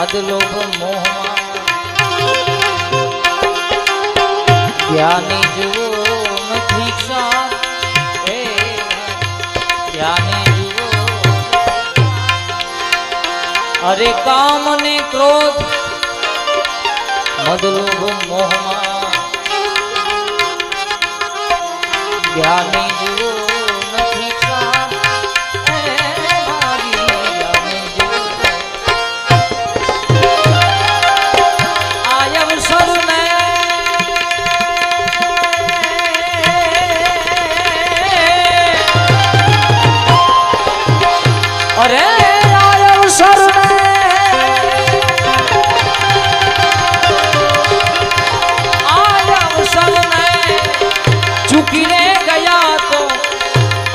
મદલોભ મોહમાં જ્ઞાની જુઓ નથી ક્ષાર હે જ્ઞાની જુઓ અરે કામ ને ક્રોધ મદલોભ મોહમાં જ્ઞાની જુઓ નથી ક્ષાર હે મારી જ્ઞાની જુઓ આયમ સરુને અરે આયમ સરુને આયમ સરુને ચૂકીને ગયા તો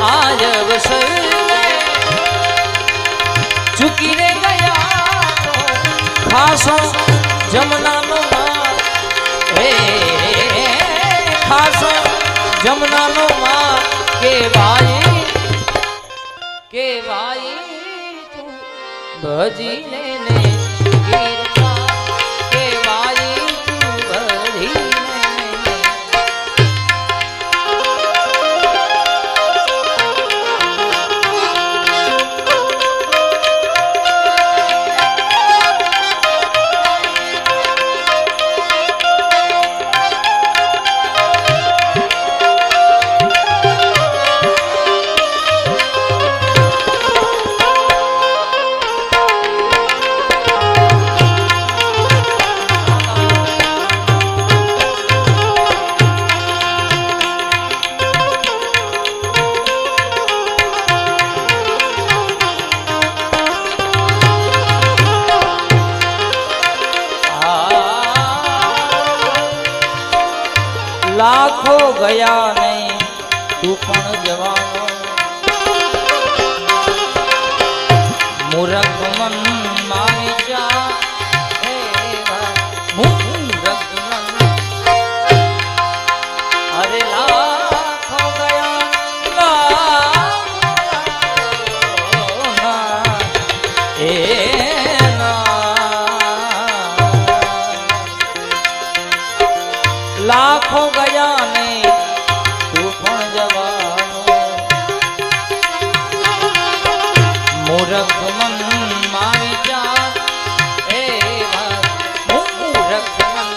આયમ સરુને ચૂકીને ગયા તો ખાસો જમનાનો માર હે ખાસો જમનાનો માર કે ભાઈ તું ભજી લેને કીર્તા કે ભાઈ તું ભજી લેને લાખો ગયા નહીં તું પણ જવાનો મૂરખ મન માં વિચાર હે મૂરખ મન અરે લાખો ગયા લાખો ગયા ને તું પણ જવાનો મૂરખ મન માં વિચાર હે મૂરખ મન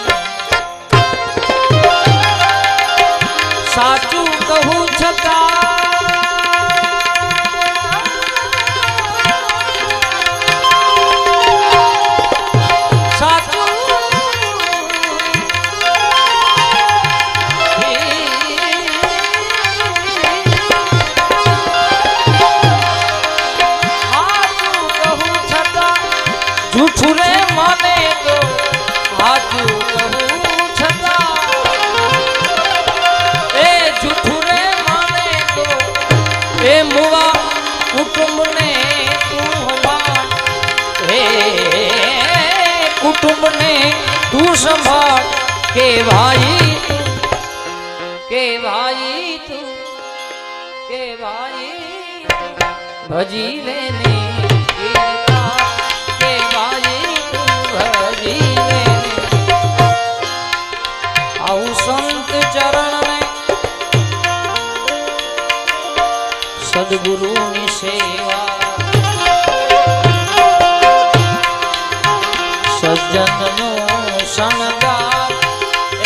સાચું કહું છતાં જૂઠું રે માને તો હાચું કહું છતાં એ જૂઠું રે માને તો એ મુવા કુટુંબને તું સંભાળ હે કુટુંબને તું સંભાળ કે ભાઈ તું ભજી લેને આવું સંત ચરણ ને સદગુરુની સેવા સજ્જનનો શણગાર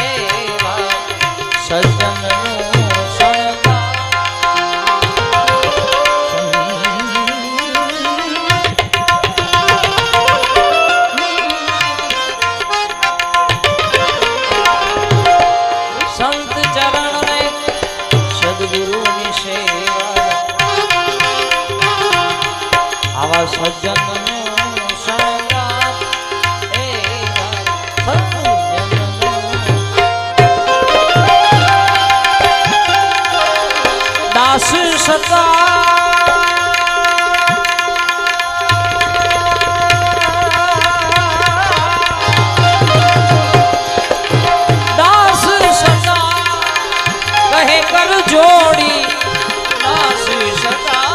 એવા સજ્જનનો સજ્જનનો શણગાર એવા સજ્જનનો દાસ સતા દાસ સતા કહે કર જોડી દાસ સતા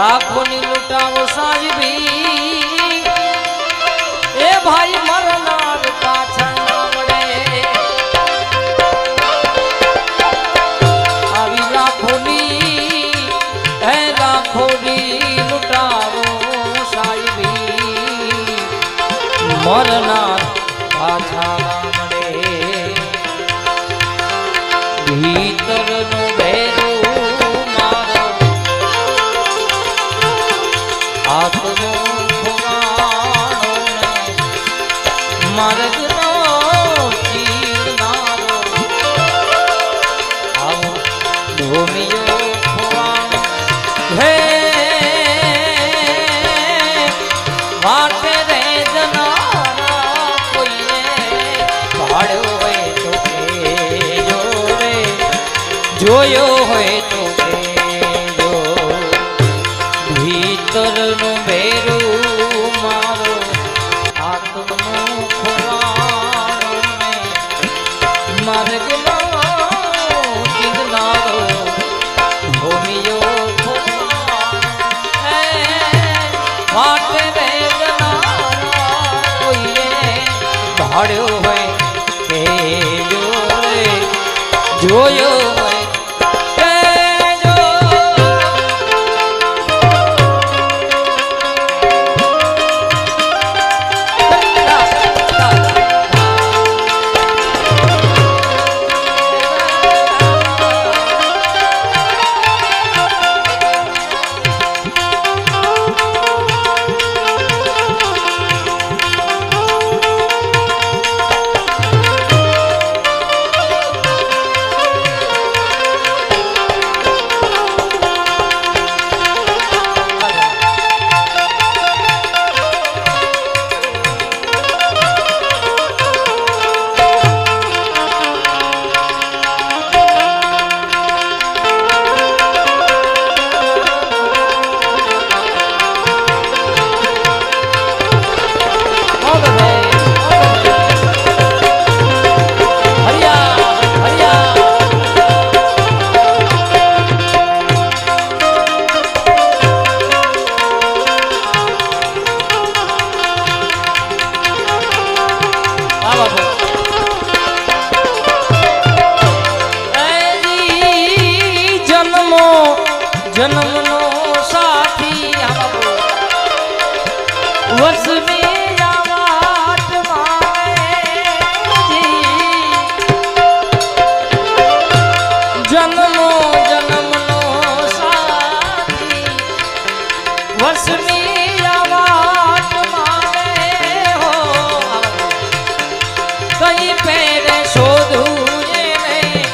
લાખોની લૂંટાવો સાજબી એ ભાઈ મરનાર પાછળ ના મળે આવી લાખોની લૂંટાવો સાજબી મરનાર પાછા ના મળે ભીતરનું ભેરું મારો આત્મનો ખોવાણો ને માર્ગનો ચીરનારો આવો ધોમિયો ખોવાણો હે વાટે રે જનારા કોઈએ ભાડ્યો હોય તો કેજો રે જોયો હોય તો કેજો ભીતરનું ભેરું મારો આત્મનો ખોવાણો ને માર્ગનો ચીરનારો ભૂમિયો ખોવાણો હે વાટે રે જનારા કોઈએ ભાડ્યો હોય કેજો રે જોયો હોય કેજો જન્મનો સાથી વસની વાટ મારે જન્મનો સાથી વસની વાટ મારે હો કઈ પેરે શોધું એને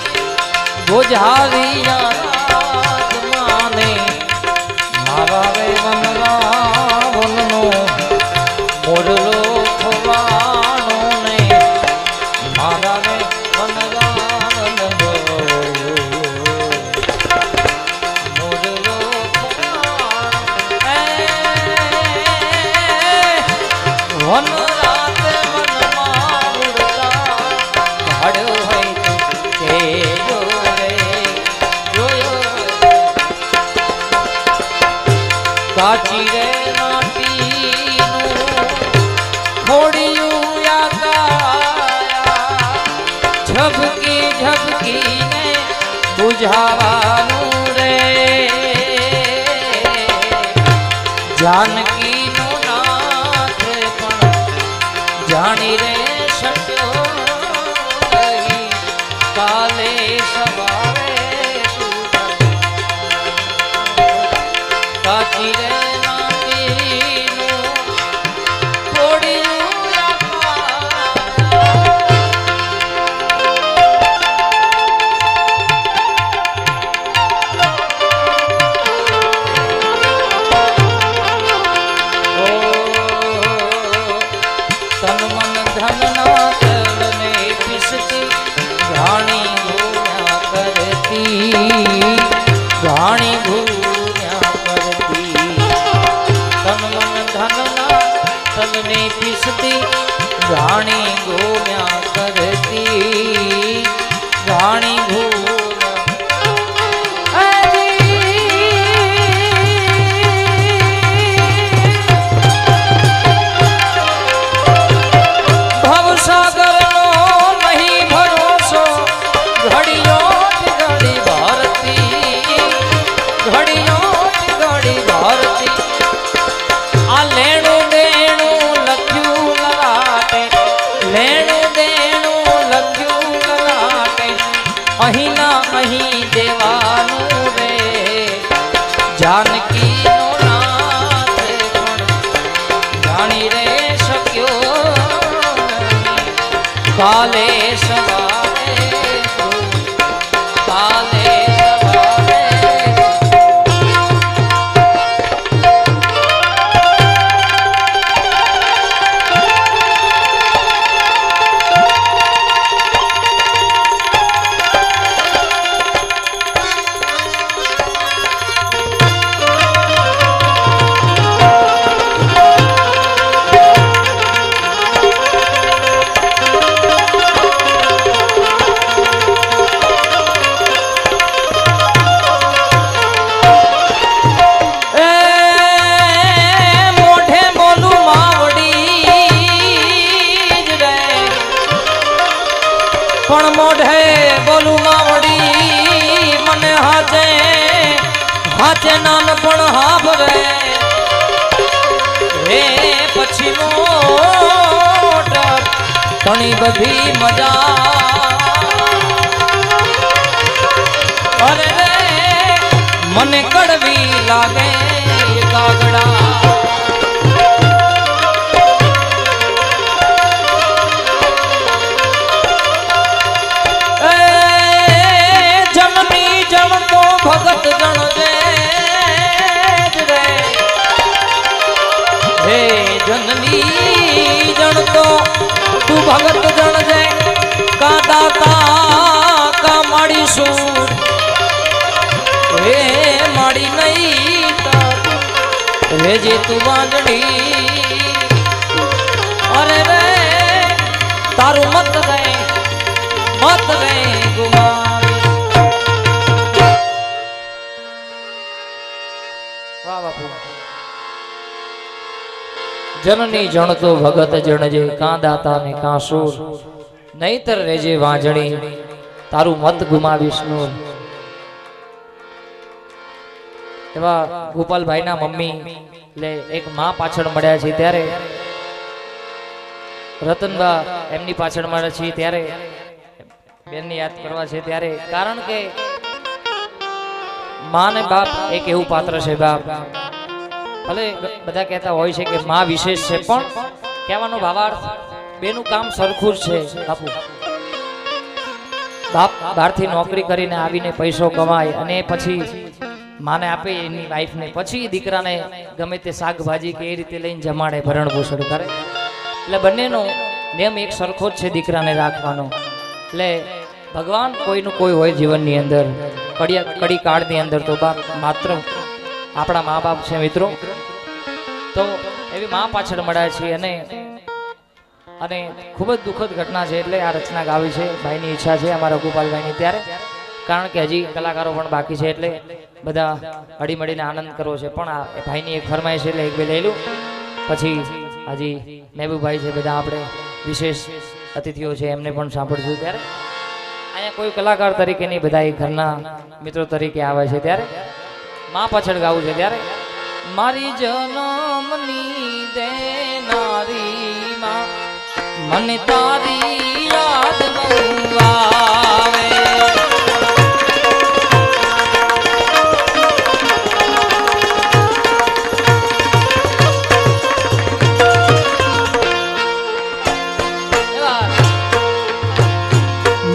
બોઝાવિયા મારા રે વનરાવનનો મોરલો ખોવાણો ને મારા રે વનરાવનનો મોરલો ખોવાણો વનરાતે વનમાં ઉડતા ભાડ્યો હોય કે કાચી રે નાટીનું ખોડિયું આકાયા ઝબકીને બુઝાવાનું રે જાનકીનું નાથ પણ જાણી રે શક્યો કાલે સવારે કાચી રે નાટીનું ખોડિયું તન મન ધનના તલને પીસતી ઘાણી ભૂમ્યા કરતી ઘાણી ભૂમ્યા કરતી તન મન ધનના તલને પીસતી ઘાણી ભૂમ્યા કરતી ઘાણી ભૂમ્યા હાચે નાનપણ હાભરે હે પછી મોટ ઘણી બધી મજા અરે રે મને કડવી લાગે કાગડા ભગત જણજે રે હે જનની જણતો તું ભગત જણજે કા દાતા કા માડી સૂર હે માડી નહીં રે જે તું વાંજણી અરે રે તારું મત રે ગુમા જનની જણતો ભગત જણજે કાં દાતા ને કાં સૂર નહીતર રેજે વાંજણી તારું મત ગુમાવીશ નૂર એવા ગોપાલભાઈ ના મમ્મી એટલે એક માં પાછળ મળ્યા છે ત્યારે રતનબા એમની પાછળ મળ્યા છે ત્યારે બેનની યાદ કરવા છે ત્યારે કારણ કે માં ને બાપ એક એવું પાત્ર છે બાપ ભલે બધા કહેતા હોય છે કે માં વિશેષ છે પણ કહેવાનો ભાવાર્થ બેનું કામ સરખું જ છે બાપુ બાપ બહારથી નોકરી કરીને આવીને પૈસો કમાય અને પછી માને આપે એની વાઈફને પછી દીકરાને ગમે તે શાકભાજી કે એ રીતે લઈને જમાડે ભરણ પોષણ કરે એટલે બંનેનો નિયમ એક સરખો જ છે દીકરાને રાખવાનો એટલે ભગવાન કોઈનું કોઈ હોય જીવનની અંદર કડી કાળની અંદર તો બાપ માત્ર આપણા મા બાપ છે મિત્રો તો એવી મા પાછળ મળ્યા છે અને ખૂબ જ દુઃખદ ઘટના છે એટલે આ રચના ગાવી છે ભાઈની ઈચ્છા છે અમારા ગોપાલભાઈની ત્યારે કારણ કે હજી કલાકારો પણ બાકી છે એટલે બધા હળીમળીને આનંદ કરવો છે પણ આ ભાઈની એક ફરમાઈશ છે એટલે એક બે લઈ લઉં પછી હજી મહેબૂબભાઈ છે બધા આપણે વિશેષ અતિથિઓ છે એમને પણ સાંભળશું ત્યારે અહીંયા કોઈ કલાકાર તરીકે નહીં બધા એક ઘરના મિત્રો તરીકે આવે છે ત્યારે માં પાછળ ગાવું છે ત્યારે મારી જન્મની દેનારી માં મને તારી યાદ બહુ આવે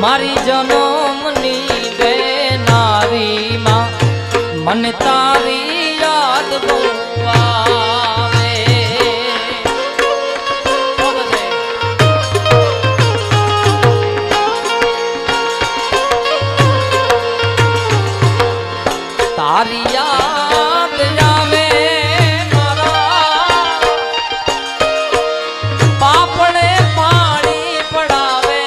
મારી જન્મની દેનારી માં મને તારી યાદ બહુ આવે તારી યાદ આવે મારા પાપણે પાણી પડાવે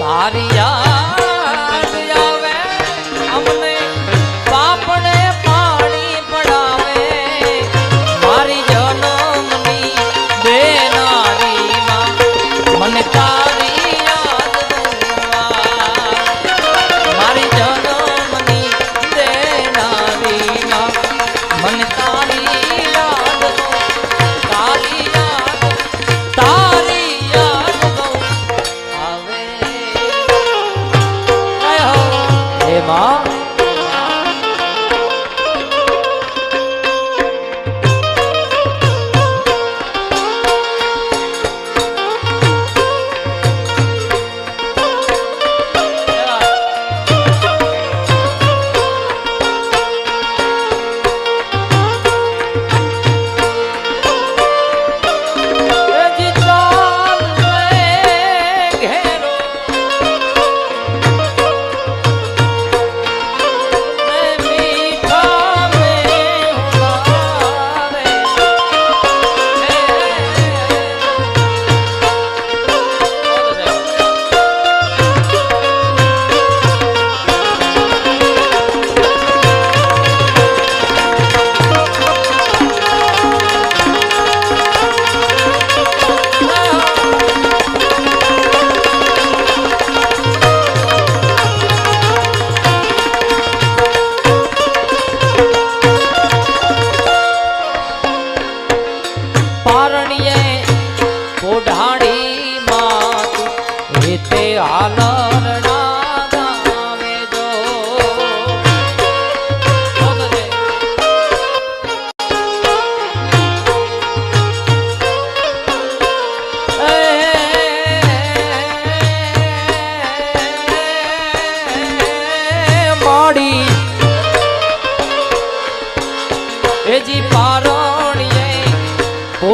તારી યાદ આવે અમને પાપણે પાણી પડાવે મારી જન્મની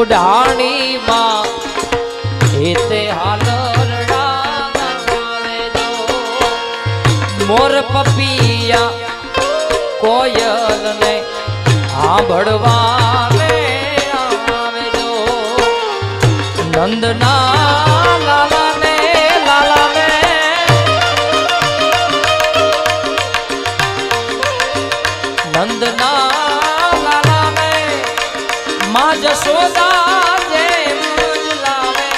ઓઢાણીમાં એતે હાલરડા ગાવે જો મોર પપિયા કોયલ ને સાંભળવા રે આવે જો નંદના લાલા ને નંદના લાલા ને માં જશોદા જેમ લાવે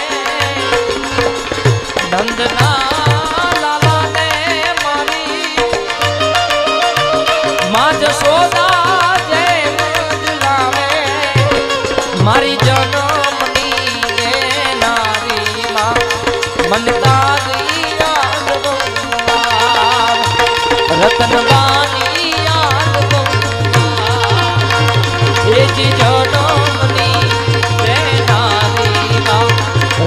નંદના લાલા ને મારી માં જશોદા જેમ લાવે મારી જન્મની એ નારી માં મનતા રતનબાની યાદ એજી જડમની તે નારી માં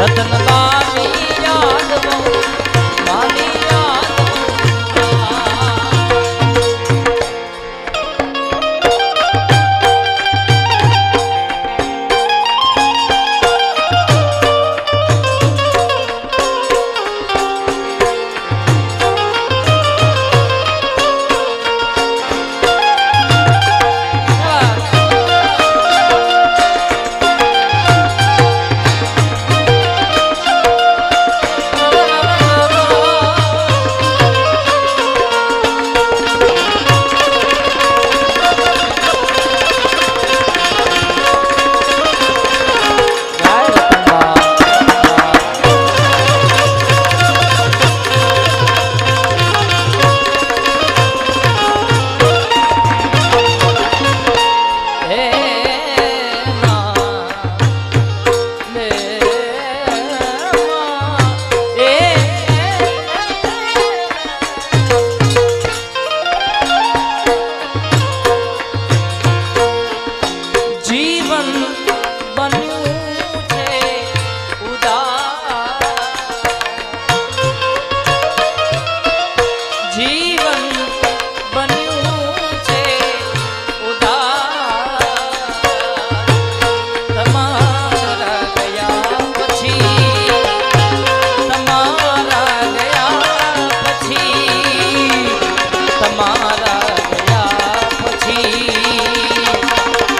રતનબાની યાદ માની યાદ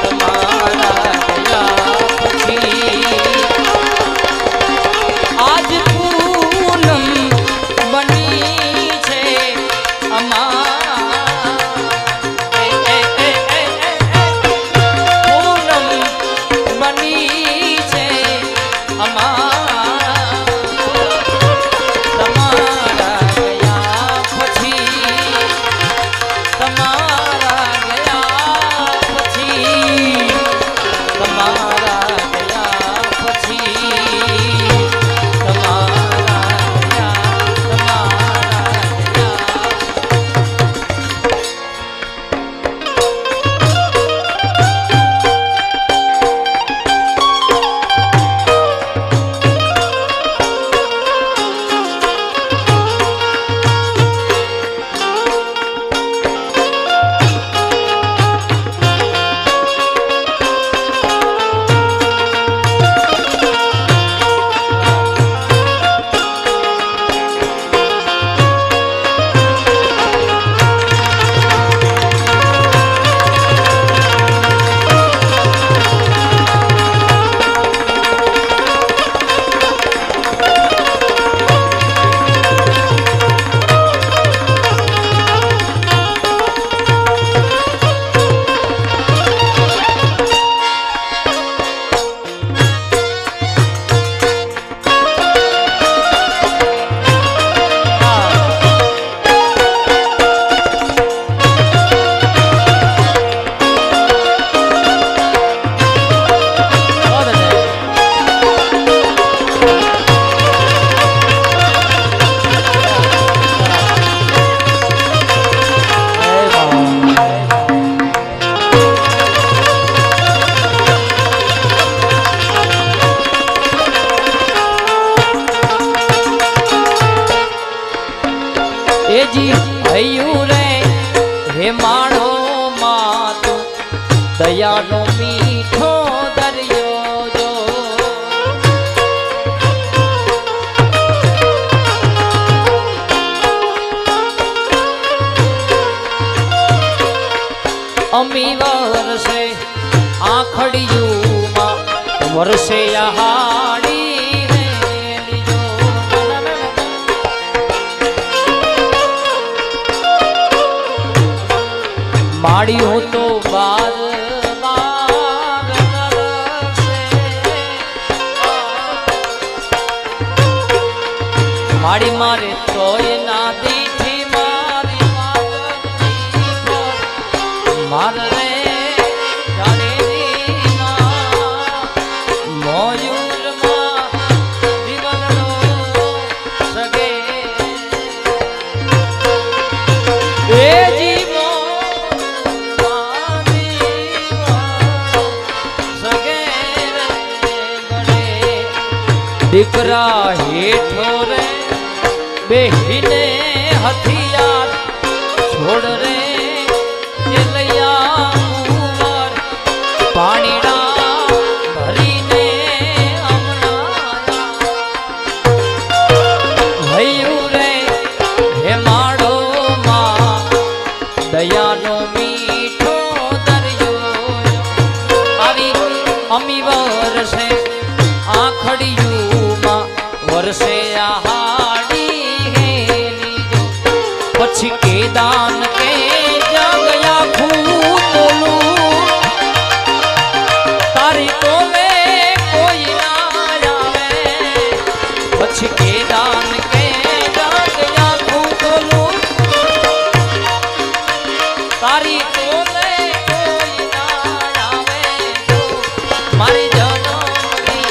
તમારા ગયા આખડિયુંમાં વર્ષે હાડી રે લીજો માડી હો તો બાર માડી મારે તોય ના દીઠી મારી મારે રે જાડેરી મોયુર માં જીવનનો સગે એ જીવો સગે રે બડે દીકરા હેઠો રે બેહીને હથિયાર છોડ રે એલૈયા કુંવર પાણીડા ભરીને હૈયું રે હે માડો માં દયાનો મીઠો દરિયો આવી અમી વરસે આખડિયુંમાં વરસે પછી કે દાન કે જગયા ખૂતલું તારી કોમે કોઈ ના આવે પછી કે દાન કે જગયા ખૂતલું તારી કોમે કોઈ ના આવે મારી જનમની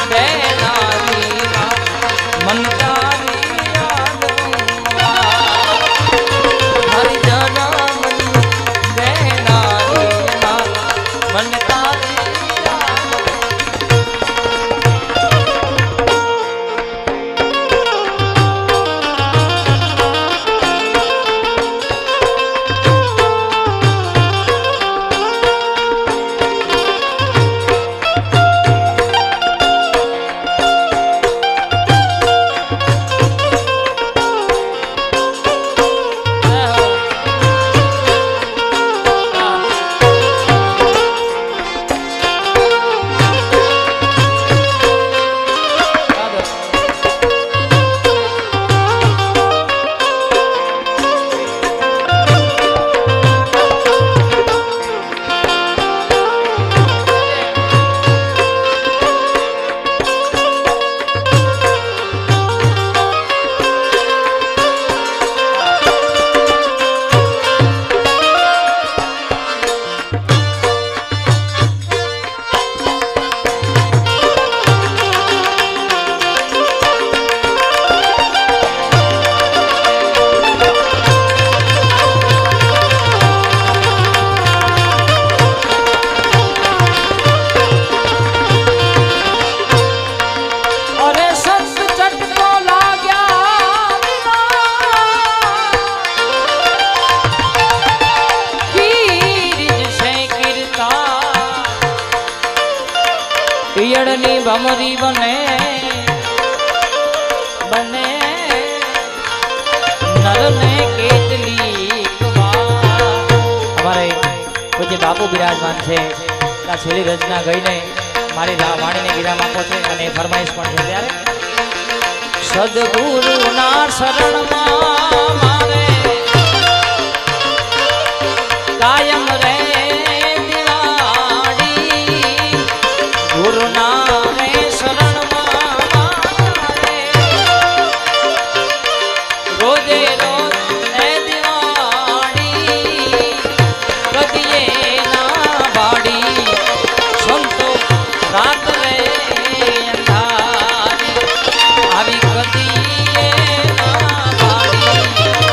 બેનારી મન પિયળની ભમરી બને બને નરને કેટલી અમારે પૂજ્ય બાપુ બિરાજમાન છે આ છેલ્લી રચના ગઈને મારી વાણીને વિરામ આપો છે અને ફરમાઈશ પણ છે ત્યારે સદગુરુના શરણમાં મારે કાયમ રે આવી કદી ના બાડી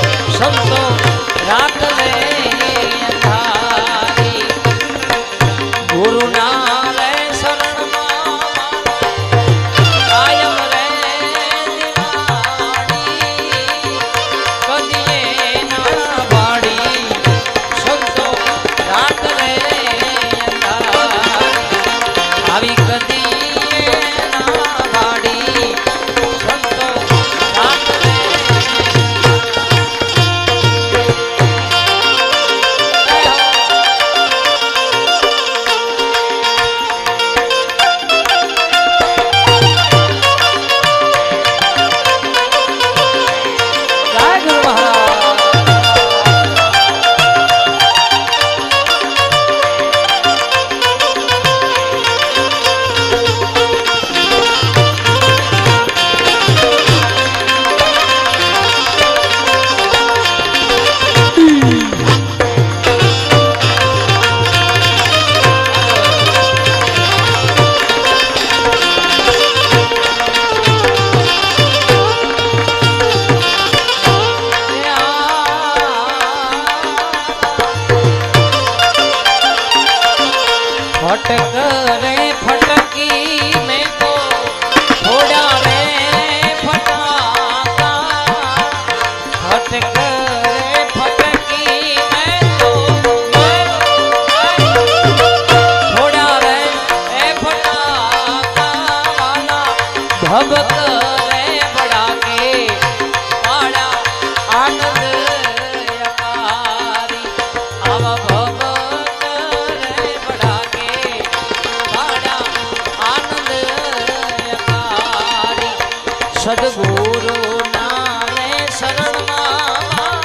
સદગુરુ નામે શરણમાં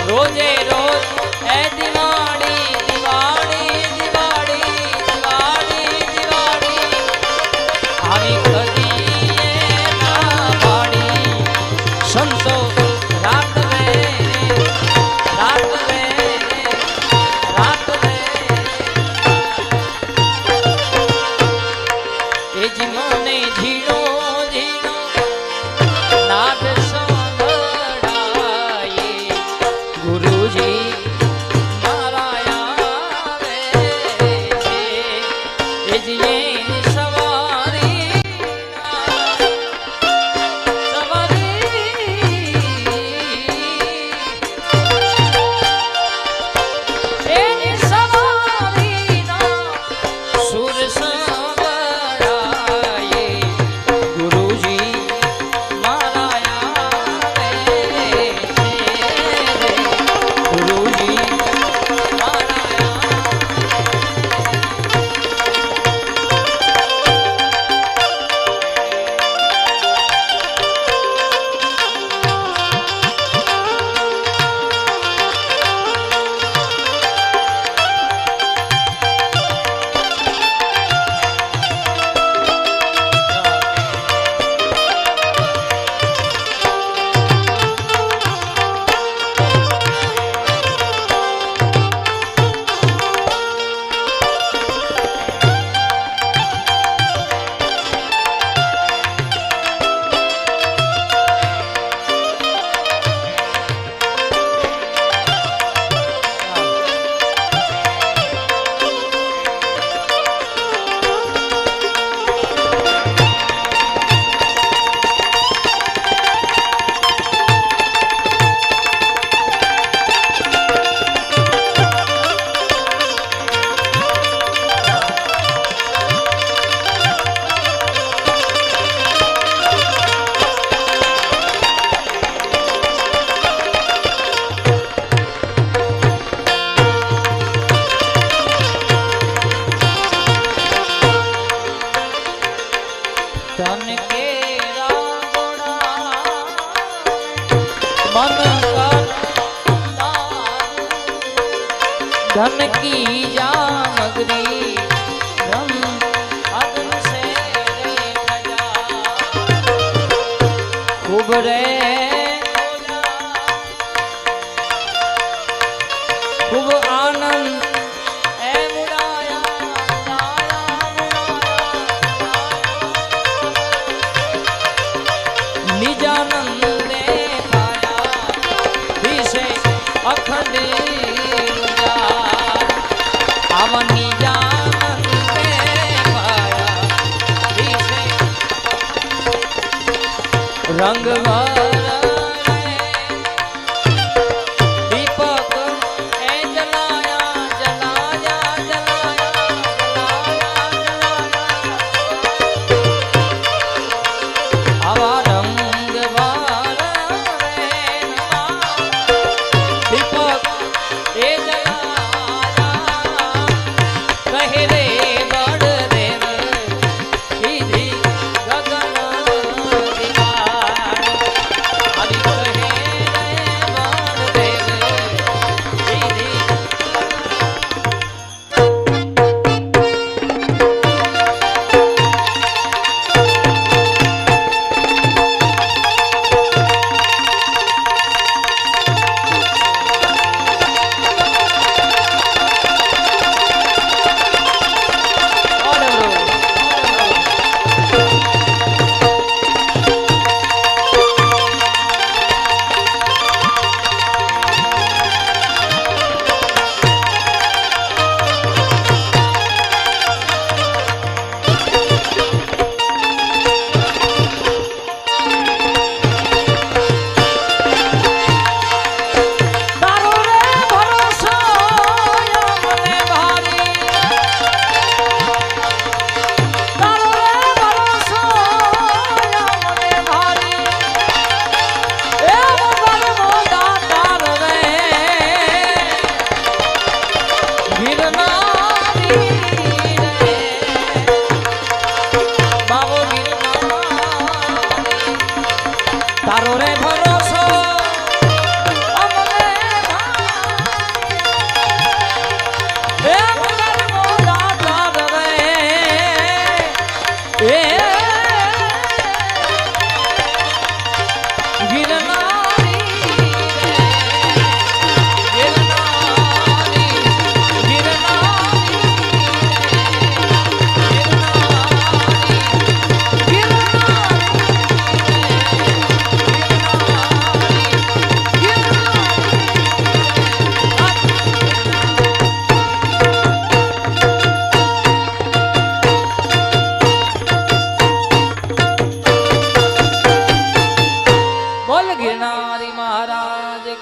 રોજે રોજ એ દિવાળી દિવાળી દિવાળી દિવાળી દિવાળી આવી કદી ના વાળી સંતો રાત રે રાત રે રાત રે એ જ મને ઝીણો ઝીણો નાદ સંભળાય ગુરુજી મારા આવે છે એ જ એની સવારી એની સવારીના સુર સંભળાય ગુરુજી મારા આવે છે ગુરુજી મારા ધન કેરા ગુણા મન ધન કી જામગરી ધમ અગન સે રે ખજા ખૂબ રે ખૂબ આનંદ એ નિજાનંદે પાયા વિશે અખંડ આવા નિજાનંદે પાયા વિશે રંગ દીપક એ જલાયા જલાયા જલાયા આવા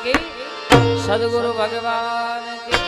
કી સદગુરુ ભગવાન કી